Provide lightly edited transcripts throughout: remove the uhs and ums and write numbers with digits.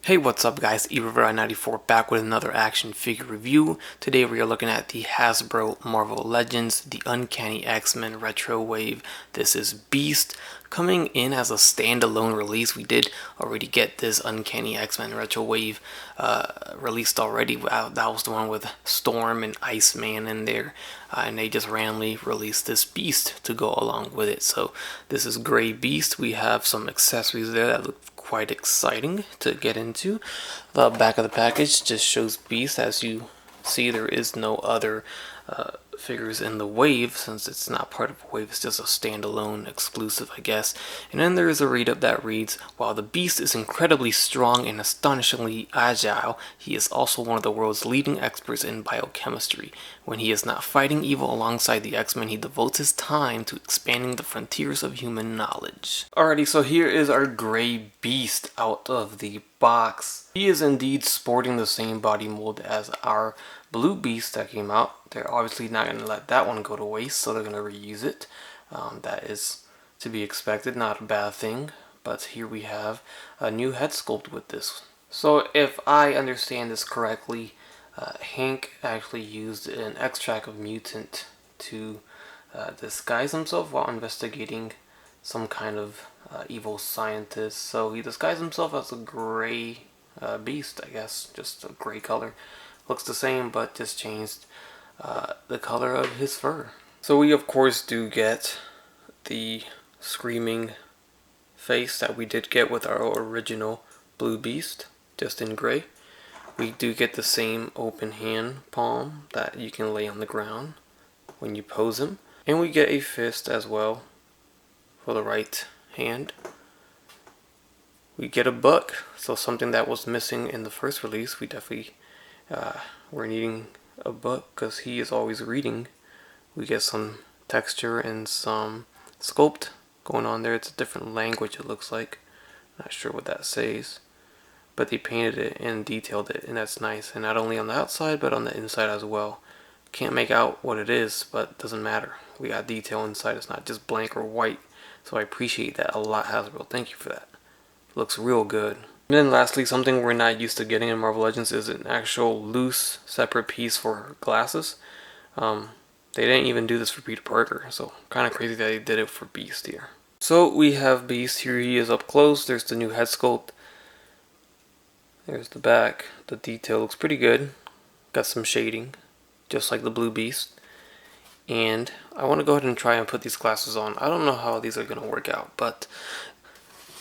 Hey, what's up guys, eRiver94 back with another action figure review. Today we are looking at the Hasbro Marvel Legends, the Uncanny X-Men Retro Wave. This is Beast, coming in as a standalone release. We did already get this Uncanny X-Men Retro Wave released already. That was the one with Storm and Iceman in there. And they just randomly released this Beast to go along with it. So this is Gray Beast. We have some accessories there that look quite exciting to get into. The back of the package just shows Beast. As you see, there is no other figures in the wave, since it's not part of a wave. It's just a standalone exclusive, I guess. And then there is a read-up that reads, while the Beast is incredibly strong and astonishingly agile, he is also one of the world's leading experts in biochemistry. When he is not fighting evil alongside the X-Men, he devotes his time to expanding the frontiers of human knowledge. Alrighty, so here is our Gray Beast out of the box. He is indeed sporting the same body mold as our Blue Beast that came out. They're obviously not going to let that one go to waste, so they're going to reuse it. That is to be expected, not a bad thing. But here we have a new head sculpt with this. So if I understand this correctly, Hank actually used an extract of mutant to disguise himself while investigating some kind of evil scientist. So he disguised himself as a gray beast, I guess, just a gray color. Looks the same, but just changed the color of his fur. So we of course do get the screaming face that we did get with our original Blue Beast, just in gray. We do get the same open hand palm that you can lay on the ground when you pose him. And we get a fist as well for the right hand. We get a book, so something that was missing in the first release. We definitely we're needing a book because he is always reading. We get some texture and some sculpt going on there. It's a different language, it looks like. Not sure what that says, but they painted it and detailed it, and that's nice. And not only on the outside but on the inside as well. Can't make out what it is, but it doesn't matter. We got detail inside. It's not just blank or white, so I appreciate that a lot, Hasbro. Thank you for that. Looks real good. And then lastly, something we're not used to getting in Marvel Legends is an actual loose separate piece for her glasses. They didn't even do this for Peter Parker, so kind of crazy that they did it for Beast here. So we have Beast here. He is up close. There's the new head sculpt. There's the back. The detail looks pretty good. Got some shading, just like the Blue Beast. And I want to go ahead and try and put these glasses on. I don't know how these are going to work out, but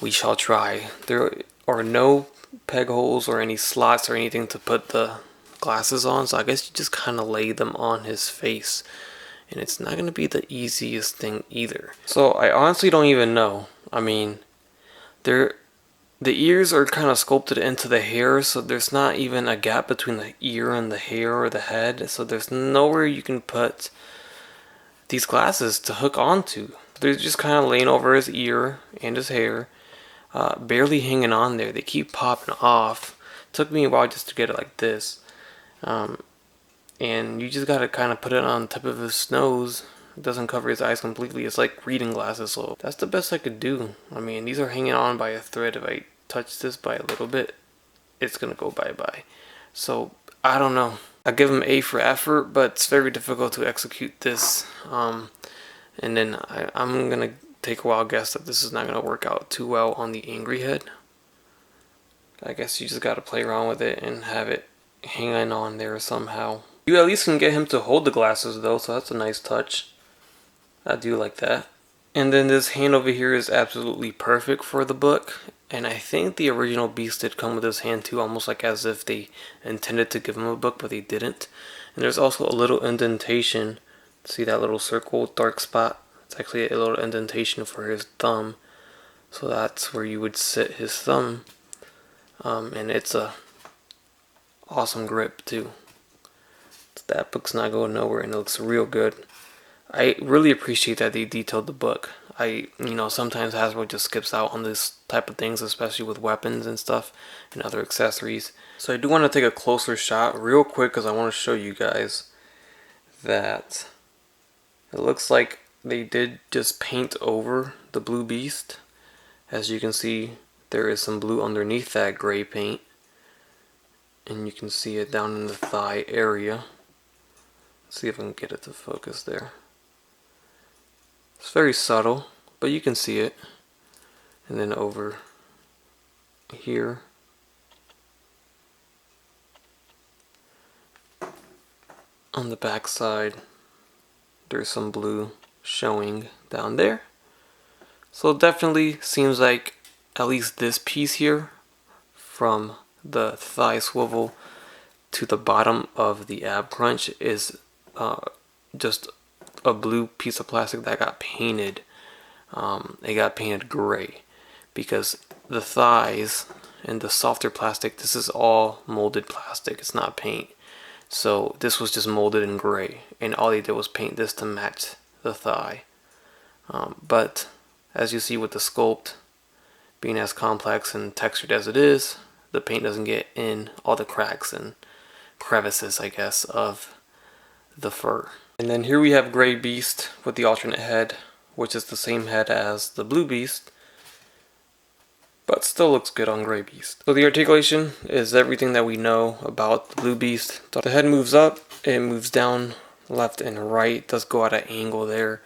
we shall try. There are no peg holes or any slots or anything to put the glasses on, so I guess you just kind of lay them on his face, and it's not going to be the easiest thing either. So I honestly don't even know. I mean, the ears are kind of sculpted into the hair, so there's not even a gap between the ear and the hair or the head, so there's nowhere you can put these glasses to hook onto. They're just kind of laying over his ear and his hair. Barely hanging on there. They keep popping off. Took me a while just to get it like this. And you just gotta kind of put it on the tip of his nose. It doesn't cover his eyes completely. It's like reading glasses, so that's the best I could do. I mean, these are hanging on by a thread. If I touch this by a little bit, it's gonna go bye-bye. So, I don't know. I give him A for effort, but it's very difficult to execute this. And then I'm gonna take a wild guess that this is not going to work out too well on the angry head. I guess you just got to play around with it and have it hanging on there somehow. You at least can get him to hold the glasses though, so that's a nice touch. I do like that. And then this hand over here is absolutely perfect for the book. And I think the original Beast did come with this hand too, almost like as if they intended to give him a book, but they didn't. And there's also a little indentation. See that little circle, dark spot? It's actually a little indentation for his thumb, so that's where you would sit his thumb, and it's a awesome grip too. That book's not going nowhere, and it looks real good. I really appreciate that they detailed the book. Sometimes Hasbro just skips out on this type of things, especially with weapons and stuff and other accessories. So I do want to take a closer shot real quick because I want to show you guys that it looks like they did just paint over the Blue Beast. As you can see, there is some blue underneath that gray paint. and you can see it down in the thigh area. Let's see if I can get it to focus there. It's very subtle, but you can see it. And then over here, on the back side, there's some blue showing down there. So it definitely seems like at least this piece here, from the thigh swivel to the bottom of the ab crunch, is just a blue piece of plastic that got painted. It got painted gray, because the thighs and the softer plastic, this is all molded plastic, it's not paint. So this was just molded in gray, and all they did was paint this to match the thigh. But as you see with the Sculpt, being as complex and textured as it is, the paint doesn't get in all the cracks and crevices, I guess, of the fur. And then here we have Gray Beast with the alternate head, which is the same head as the Blue Beast, but still looks good on Gray Beast. So the articulation is everything that we know about the Blue Beast. So the head moves up, it moves down, left and right, does go at an angle there.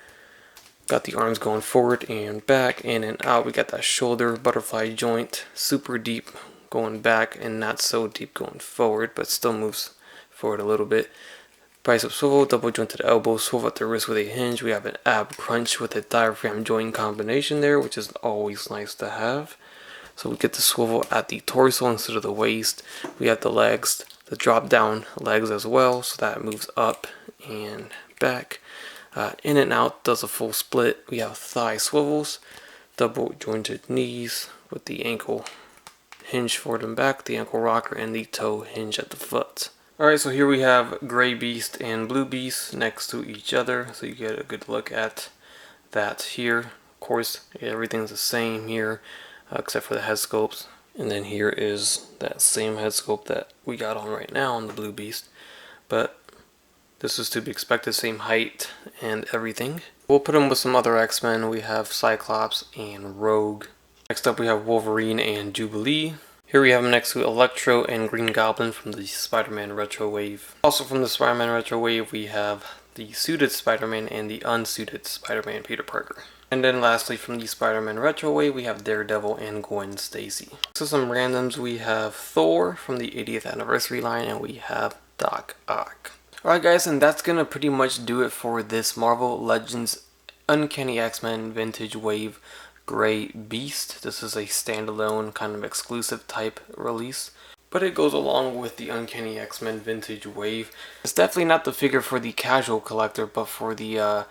Got the arms going forward and back, in and out. We got that shoulder butterfly joint, super deep going back and not so deep going forward, but still moves forward a little bit. Bicep swivel, double jointed elbow, swivel at the wrist with a hinge. We have an ab crunch with a diaphragm joint combination there, which is always nice to have. So we get the swivel at the torso instead of the waist. We have the legs, the drop down legs as well, so that moves up and back. In and out, does a full split. We have thigh swivels, double jointed knees with the ankle hinge forward and back, the ankle rocker, and the toe hinge at the foot. Alright, so here we have Gray Beast and Blue Beast next to each other, so you get a good look at that here. Of course, everything's the same here, except for the head sculpts. And then here is that same head sculpt that we got on right now on the Blue Beast. But this is to be expected, same height and everything. We'll put them with some other X-Men. We have Cyclops and Rogue. Next up we have Wolverine and Jubilee. Here we have them next to Electro and Green Goblin from the Spider-Man Retro Wave. Also from the Spider-Man Retro Wave we have the suited Spider-Man and the unsuited Spider-Man Peter Parker. And then lastly from the Spider-Man Retro Wave we have Daredevil and Gwen Stacy. So some randoms, we have Thor from the 80th anniversary line, and we have Doc Ock. Alright guys, and that's gonna pretty much do it for this Marvel Legends Uncanny X-Men Vintage Wave Gray Beast. This is a standalone kind of exclusive type release, but it goes along with the Uncanny X-Men Vintage Wave. It's definitely not the figure for the casual collector, but for the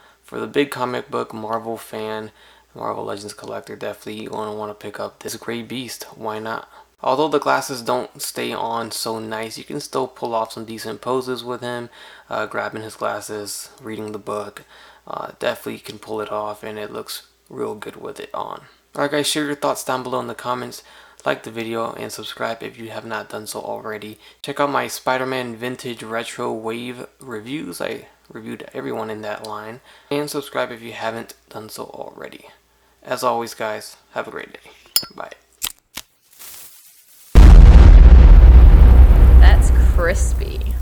big comic book Marvel fan, Marvel Legends collector, definitely going to want to pick up this Gray Beast. Why not? Although the glasses don't stay on so nice, you can still pull off some decent poses with him, grabbing his glasses, reading the book. Definitely can pull it off, and it looks real good with it on. Alright guys, share your thoughts down below in the comments, like the video, and subscribe if you have not done so already. Check out my Spider-Man Vintage Retro Wave reviews. I reviewed everyone in that line. And subscribe if you haven't done so already. As always guys, have a great day. Bye. That's crispy.